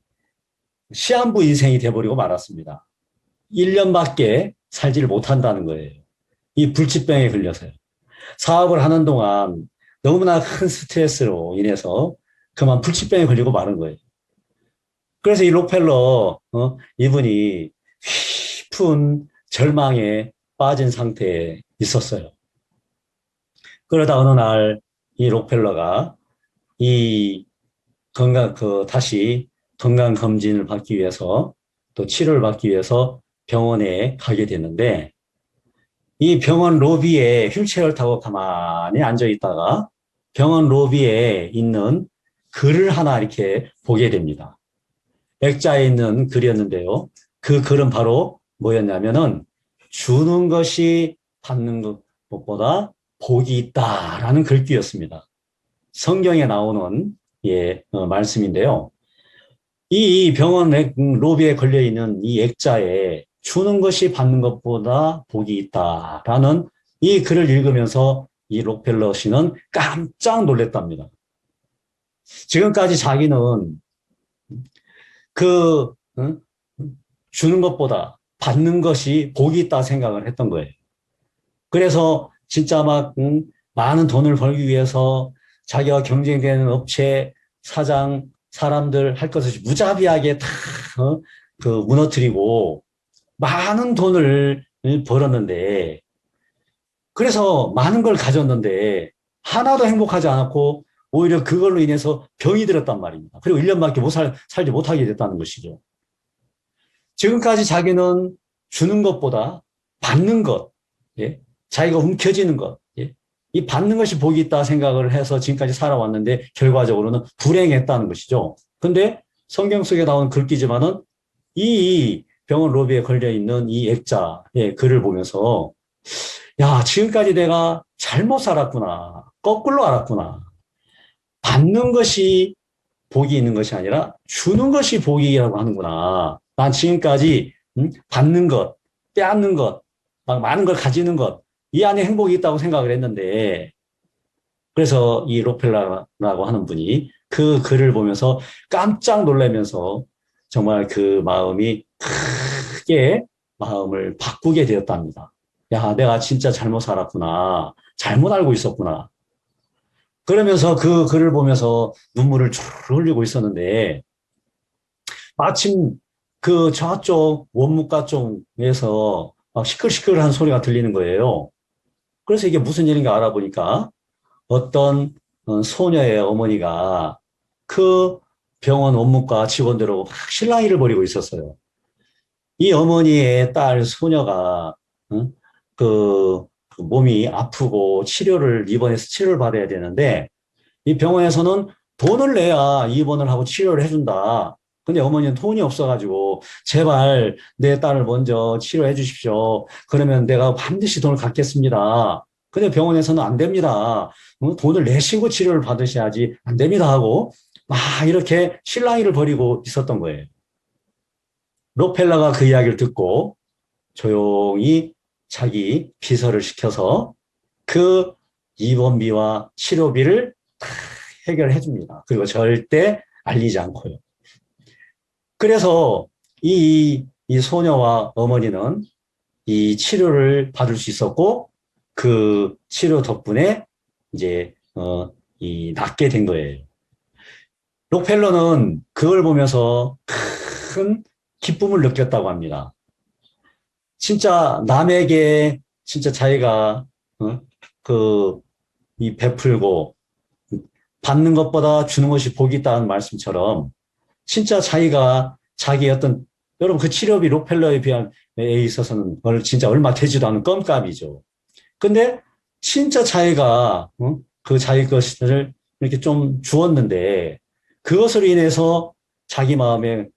시한부 인생이 돼버리고 말았습니다. 1년밖에 살지를 못한다는 거예요. 이 불치병에 걸려서요. 사업을 하는 동안 너무나 큰 스트레스로 인해서 그만 불치병에 걸리고 마는 거예요. 그래서 이 록펠러, 이분이 깊은 절망에 빠진 상태에 있었어요. 그러다 어느 날 이 록펠러가 다시 건강검진을 받기 위해서 또 치료를 받기 위해서 병원에 가게 됐는데 이 병원 로비에 휠체어를 타고 가만히 앉아 있다가 병원 로비에 있는 글을 하나 이렇게 보게 됩니다. 액자에 있는 글이었는데요. 그 글은 바로 뭐였냐면은 주는 것이 받는 것보다 복이 있다라는 글귀였습니다. 성경에 나오는 말씀인데요. 이 병원 로비에 걸려있는 이 액자에 주는 것이 받는 것보다 복이 있다라는 이 글을 읽으면서 이 록펠러 씨는 깜짝 놀랐답니다. 지금까지 자기는 주는 것보다 받는 것이 복이 있다 생각을 했던 거예요. 그래서 진짜 막 많은 돈을 벌기 위해서 자기와 경쟁되는 업체, 사장, 사람들 할 것 없이 무자비하게 다 무너뜨리고 많은 돈을 벌었는데 그래서 많은 걸 가졌는데 하나도 행복하지 않았고 오히려 그걸로 인해서 병이 들었단 말입니다. 그리고 1년밖에 살지 못하게 됐다는 것이죠. 지금까지 자기는 주는 것보다 받는 것, 자기가 움켜쥐는 것, 이 받는 것이 복이 있다 생각을 해서 지금까지 살아왔는데 결과적으로는 불행했다는 것이죠. 근데 성경 속에 나온 글귀지만은 이 병원 로비에 걸려있는 이 액자의 글을 보면서 야, 지금까지 내가 잘못 살았구나. 거꾸로 알았구나. 받는 것이 복이 있는 것이 아니라 주는 것이 복이라고 하는구나. 난 지금까지 받는 것, 빼앗는 것, 막 많은 걸 가지는 것, 이 안에 행복이 있다고 생각을 했는데, 그래서 이 록펠러라고 하는 분이 그 글을 보면서 깜짝 놀라면서 정말 그 마음이 크게 마음을 바꾸게 되었답니다. 야, 내가 진짜 잘못 살았구나. 잘못 알고 있었구나. 그러면서 그 글을 보면서 눈물을 쭉 흘리고 있었는데, 마침 그 저쪽 원무가 쪽에서 막 시끌시끌한 소리가 들리는 거예요. 그래서 이게 무슨 일인가 알아보니까 어떤 소녀의 어머니가 그 병원 원무과 직원들하고 막 실랑이를 벌이고 있었어요. 이 어머니의 딸 소녀가 그 몸이 아프고 입원해서 치료를 받아야 되는데, 이 병원에서는 돈을 내야 입원을 하고 치료를 해준다. 근데 어머니는 돈이 없어가지고 제발 내 딸을 먼저 치료해 주십시오. 그러면 내가 반드시 돈을 갚겠습니다. 근데 병원에서는 안 됩니다. 돈을 내시고 치료를 받으셔야지 안 됩니다 하고 막 이렇게 실랑이를 벌이고 있었던 거예요. 록펠러가 그 이야기를 듣고 조용히 자기 비서를 시켜서 그 입원비와 치료비를 다 해결해 줍니다. 그리고 절대 알리지 않고요. 그래서 이 소녀와 어머니는 이 치료를 받을 수 있었고, 그 치료 덕분에 이제 낫게 된 거예요. 록펠러는 그걸 보면서 큰 기쁨을 느꼈다고 합니다. 진짜 남에게 진짜 자기가 이 베풀고 받는 것보다 주는 것이 복이 있다는 말씀처럼, 진짜 자기가 자기 여러분 그 치료비 록펠러에 비한 에 있어서는 진짜 얼마 되지도 않은 껌값이죠. 근데 진짜 자기가 그 자기 것을 이렇게 좀 주었는데, 그것으로 인해서 자기 마음에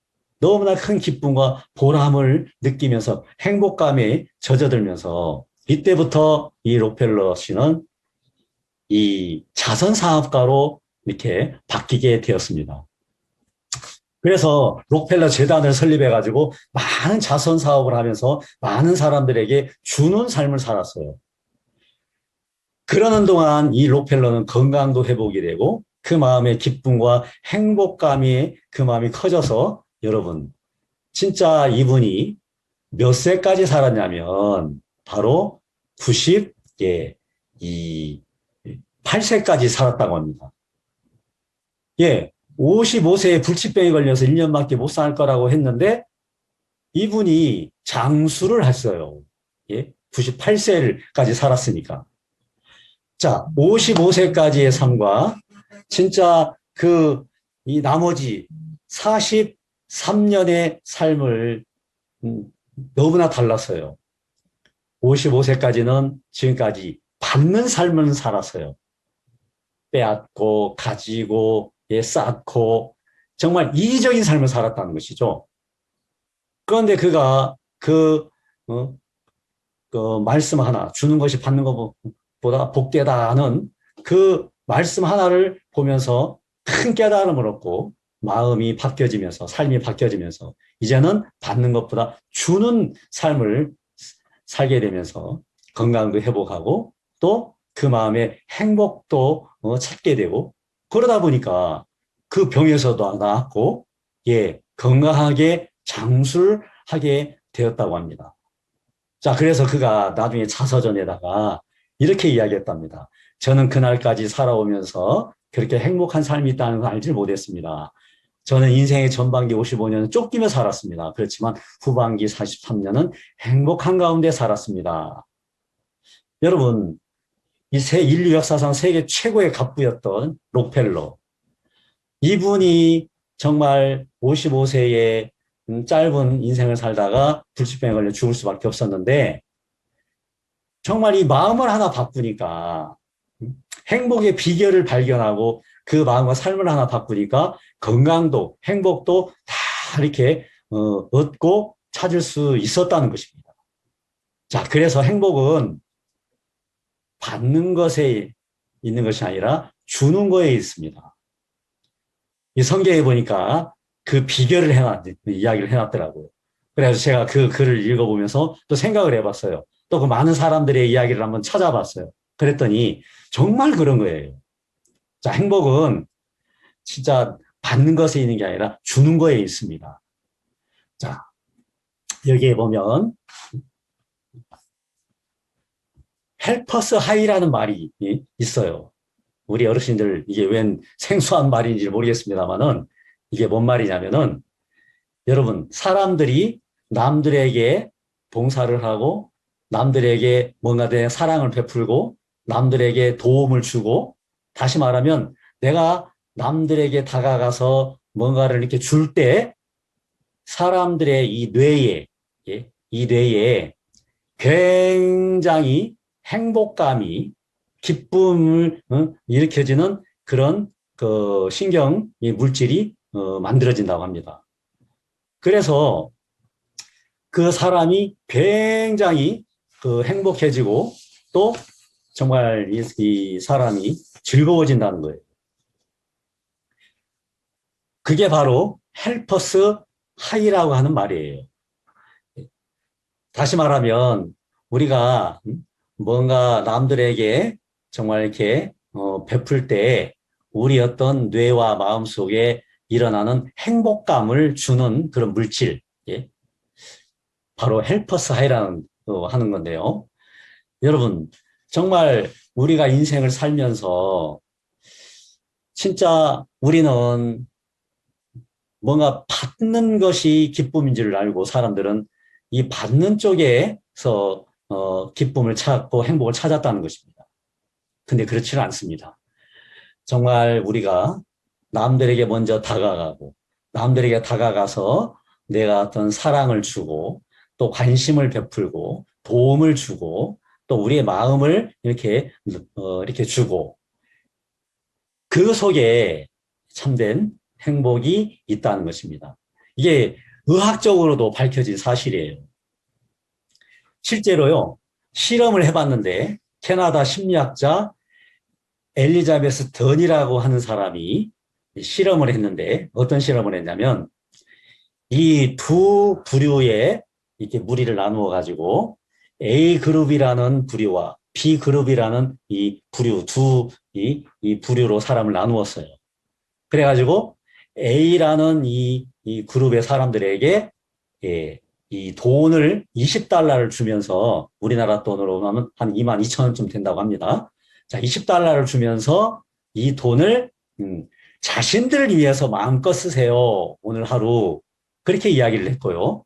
너무나 큰 기쁨과 보람을 느끼면서 행복감에 젖어들면서, 이때부터 이 록펠러 씨는 이 자선사업가로 이렇게 바뀌게 되었습니다. 그래서 록펠러 재단을 설립해가지고 많은 자선사업을 하면서 많은 사람들에게 주는 삶을 살았어요. 그러는 동안 이 록펠러는 건강도 회복이 되고 그 마음의 기쁨과 행복감이 그 마음이 커져서, 여러분 진짜 이분이 몇 세까지 살았냐면 바로 98세까지 살았다고 합니다. 예, 55세에 불치병에 걸려서 1년밖에 못 살 거라고 했는데, 이분이 장수를 했어요. 예, 98세까지 살았으니까. 자, 55세까지의 삶과 진짜 이 나머지 43년의 삶을 너무나 달랐어요. 55세까지는 지금까지 받는 삶을 살았어요. 빼앗고 가지고 쌓고 정말 이기적인 삶을 살았다는 것이죠. 그런데 그가 그 말씀 하나, 주는 것이 받는 것보다 복되다는 그 말씀 하나를 보면서 큰 깨달음을 얻고 마음이 바뀌어지면서, 삶이 바뀌어지면서 이제는 받는 것보다 주는 삶을 살게 되면서 건강도 회복하고 또 그 마음의 행복도 찾게 되고, 그러다 보니까 그 병에서도 나았고, 예, 건강하게 장수를 하게 되었다고 합니다. 자, 그래서 그가 나중에 자서전에다가 이렇게 이야기했답니다. 저는 그날까지 살아오면서 그렇게 행복한 삶이 있다는 걸 알지 못했습니다. 저는 인생의 전반기 55년은 쫓기며 살았습니다. 그렇지만 후반기 43년은 행복한 가운데 살았습니다. 여러분, 이 인류 역사상 세계 최고의 갑부였던 록펠러, 이분이 정말 55세의 짧은 인생을 살다가 불치병에 걸려 죽을 수밖에 없었는데, 정말 이 마음을 하나 바꾸니까, 행복의 비결을 발견하고 그 마음과 삶을 하나 바꾸니까 건강도 행복도 다 이렇게 얻고 찾을 수 있었다는 것입니다. 자, 그래서 행복은 받는 것에 있는 것이 아니라 주는 거에 있습니다. 이 성경에 보니까 그 비결을 이야기를 해놨더라고요. 그래서 제가 그 글을 읽어보면서 또 생각을 해봤어요. 또 그 많은 사람들의 이야기를 한번 찾아봤어요. 그랬더니 정말 그런 거예요. 자, 행복은 진짜 받는 것에 있는 게 아니라 주는 거에 있습니다. 자, 여기에 보면 헬퍼스 하이라는 말이 있어요. 우리 어르신들 이게 웬 생소한 말인지 모르겠습니다만은 이게 뭔 말이냐면은 여러분 사람들이 남들에게 봉사를 하고 남들에게 뭔가 내 사랑을 베풀고 남들에게 도움을 주고 다시 말하면 내가 남들에게 다가가서 뭔가를 이렇게 줄 때 사람들의 이 뇌에 굉장히 행복감이 기쁨을 일으켜지는 그런 그 신경 물질이 만들어진다고 합니다. 그래서 그 사람이 굉장히 그 행복해지고 또 정말 이 사람이 즐거워진다는 거예요. 그게 바로 헬퍼스 하이라고 하는 말이에요. 다시 말하면 우리가 뭔가 남들에게 정말 이렇게 베풀 때 우리 어떤 뇌와 마음 속에 일어나는 행복감을 주는 그런 물질, 바로 헬퍼스 하이라는 하는 건데요. 여러분 정말 우리가 인생을 살면서 진짜 우리는 뭔가 받는 것이 기쁨인 줄 알고 사람들은 이 받는 쪽에서 기쁨을 찾고 행복을 찾았다는 것입니다. 근데 그렇지는 않습니다. 정말 우리가 남들에게 먼저 다가가고 남들에게 다가가서 내가 어떤 사랑을 주고 또 관심을 베풀고 도움을 주고 또 우리의 마음을 이렇게 주고 그 속에 참된 행복이 있다는 것입니다. 이게 의학적으로도 밝혀진 사실이에요. 실제로요, 실험을 해봤는데 캐나다 심리학자 엘리자베스 던이라고 하는 사람이 실험을 했는데 어떤 실험을 했냐면 이 두 부류의 이렇게 무리를 나누어 가지고 A 그룹이라는 부류와 B 그룹이라는 이 부류 이 부류로 사람을 나누었어요. 그래가지고 A라는 이 그룹의 사람들에게 이 돈을 $20를 주면서 우리나라 돈으로 하면 한 22,000원쯤 된다고 합니다. 자, $20를 주면서 이 돈을 자신들을 위해서 마음껏 쓰세요. 오늘 하루. 그렇게 이야기를 했고요.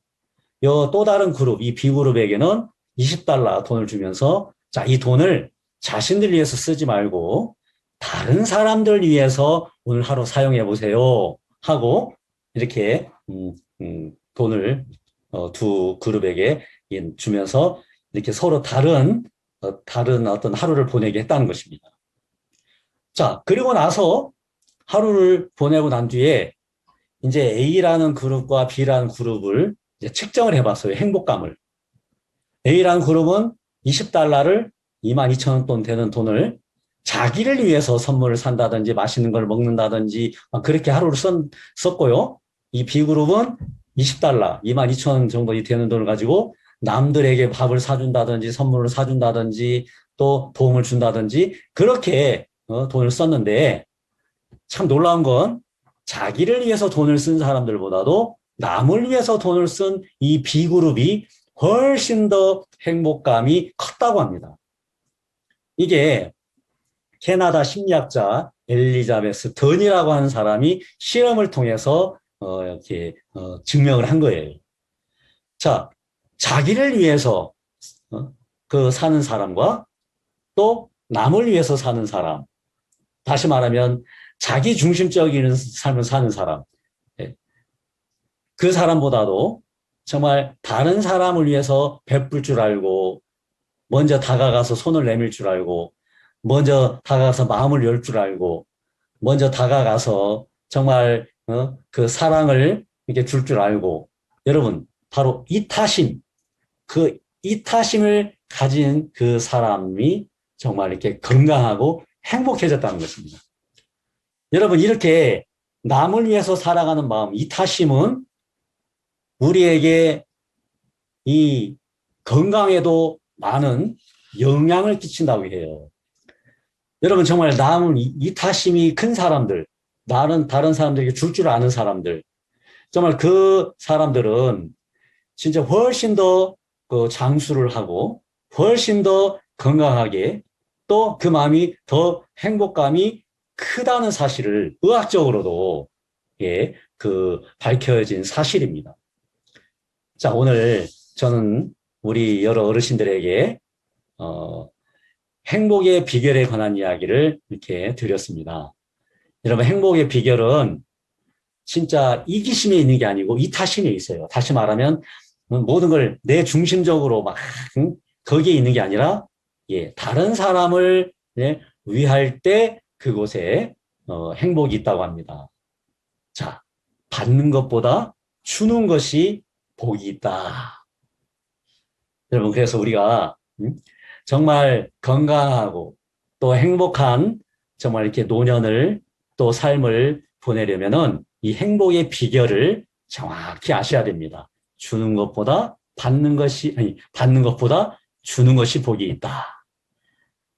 또 다른 그룹, 이 B그룹에게는 $20 돈을 주면서 자, 이 돈을 자신들 위해서 쓰지 말고 다른 사람들 위해서 오늘 하루 사용해 보세요. 하고 이렇게 돈을 두 그룹에게 주면서 이렇게 서로 다른 어떤 하루를 보내게 했다는 것입니다. 자, 그리고 나서 하루를 보내고 난 뒤에 이제 A라는 그룹과 B라는 그룹을 이제 측정을 해봤어요. 행복감을. A라는 그룹은 $20를 22,000원 돈 되는 돈을 자기를 위해서 선물을 산다든지 맛있는 걸 먹는다든지 그렇게 하루를 썼고요. 이 B그룹은 $20, 22,000원 정도 되는 돈을 가지고 남들에게 밥을 사준다든지 선물을 사준다든지 또 도움을 준다든지 그렇게 돈을 썼는데 참 놀라운 건 자기를 위해서 돈을 쓴 사람들보다도 남을 위해서 돈을 쓴 이 B그룹이 훨씬 더 행복감이 컸다고 합니다. 이게 캐나다 심리학자 엘리자베스 던이라고 하는 사람이 실험을 통해서 이렇게 증명을 한 거예요. 자, 자기를 위해서 그 사는 사람과 또 남을 위해서 사는 사람, 다시 말하면 자기 중심적인 삶을 사는 사람, 그 사람보다도 정말 다른 사람을 위해서 베풀 줄 알고 먼저 다가가서 손을 내밀 줄 알고 먼저 다가가서 마음을 열 줄 알고 먼저 다가가서 정말 그 사랑을 이렇게 줄 줄 알고 여러분 바로 이타심, 그 이타심을 가진 그 사람이 정말 이렇게 건강하고 행복해졌다는 것입니다. 여러분 이렇게 남을 위해서 살아가는 마음, 이타심은 우리에게 이 건강에도 많은 영향을 끼친다고 해요. 여러분, 정말 남은 이타심이 큰 사람들, 나는 다른 사람들에게 줄 줄 아는 사람들, 정말 그 사람들은 진짜 훨씬 더 그 장수를 하고 훨씬 더 건강하게 또 그 마음이 더 행복감이 크다는 사실을 의학적으로도 그 밝혀진 사실입니다. 자, 오늘 저는 우리 여러 어르신들에게 행복의 비결에 관한 이야기를 이렇게 드렸습니다. 여러분, 행복의 비결은 진짜 이기심에 있는 게 아니고 이타심에 있어요. 다시 말하면 모든 걸 내 중심적으로 막 거기에 있는 게 아니라 다른 사람을 위할 때 그곳에 행복이 있다고 합니다. 자, 받는 것보다 주는 것이 복이 있다. 여러분, 그래서 우리가 정말 건강하고 또 행복한 정말 이렇게 노년을 또 삶을 보내려면은 이 행복의 비결을 정확히 아셔야 됩니다. 주는 것보다 받는 것보다 주는 것이 복이 있다.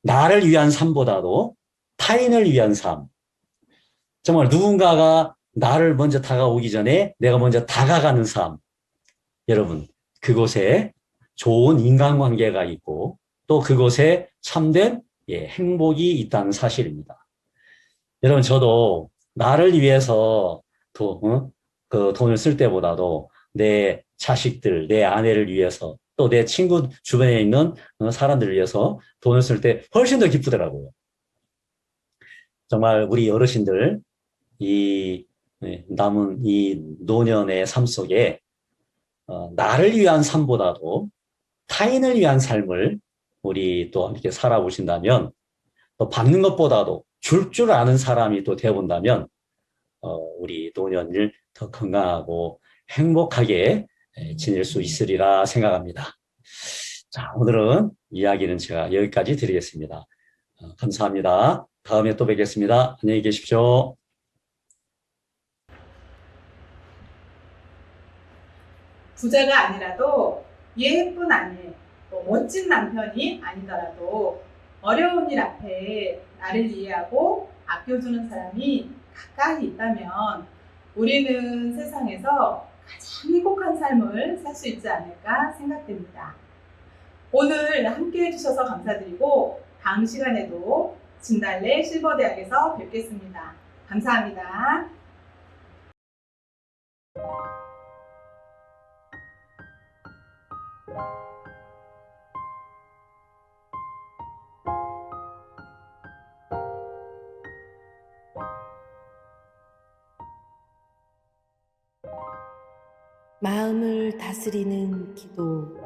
나를 위한 삶보다도 타인을 위한 삶. 정말 누군가가 나를 먼저 다가오기 전에 내가 먼저 다가가는 삶. 여러분, 그곳에 좋은 인간관계가 있고 또 그곳에 참된 행복이 있다는 사실입니다. 여러분, 저도 나를 위해서 그 돈을 쓸 때보다도 내 자식들, 내 아내를 위해서 또 내 친구 주변에 있는 사람들을 위해서 돈을 쓸 때 훨씬 더 기쁘더라고요. 정말 우리 어르신들 남은 이 노년의 삶 속에 나를 위한 삶보다도 타인을 위한 삶을 우리 또 이렇게 살아보신다면 또 받는 것보다도 줄 아는 사람이 또 되어본다면 우리 노년을 더 건강하고 행복하게 지낼 수 있으리라 생각합니다. 자, 오늘은 이야기는 제가 여기까지 드리겠습니다. 감사합니다. 다음에 또 뵙겠습니다. 안녕히 계십시오. 부자가 아니라도 예쁜 아내, 또 멋진 남편이 아니더라도 어려운 일 앞에 나를 이해하고 아껴주는 사람이 가까이 있다면 우리는 세상에서 가장 행복한 삶을 살 수 있지 않을까 생각됩니다. 오늘 함께 해주셔서 감사드리고 다음 시간에도 진달래 실버대학에서 뵙겠습니다. 감사합니다. 마음을 다스리는 기도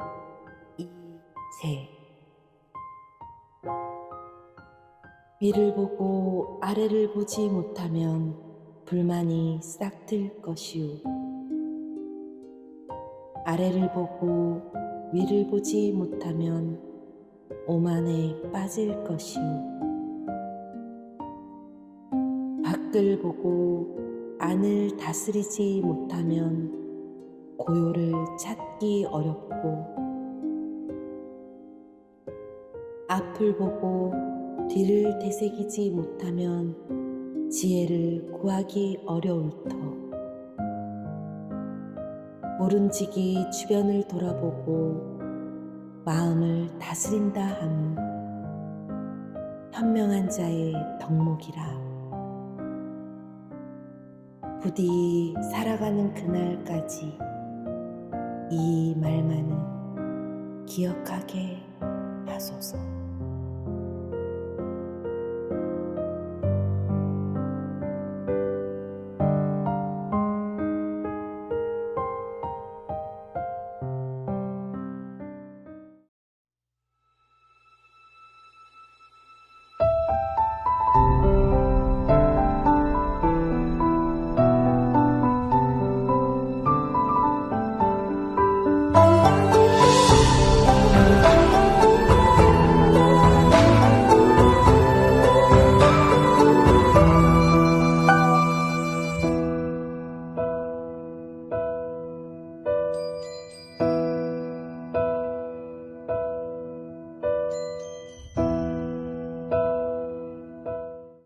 2세. 위를 보고 아래를 보지 못하면 불만이 싹틀 것이요. 아래를 보고 위를 보지 못하면 오만에 빠질 것이요. 밖을 보고 안을 다스리지 못하면 고요를 찾기 어렵고, 앞을 보고 뒤를 되새기지 못하면 지혜를 구하기 어려울 터. 모름지기 주변을 돌아보고 마음을 다스린다 함 현명한 자의 덕목이라. 부디 살아가는 그날까지 이 말만은 기억하게 하소서.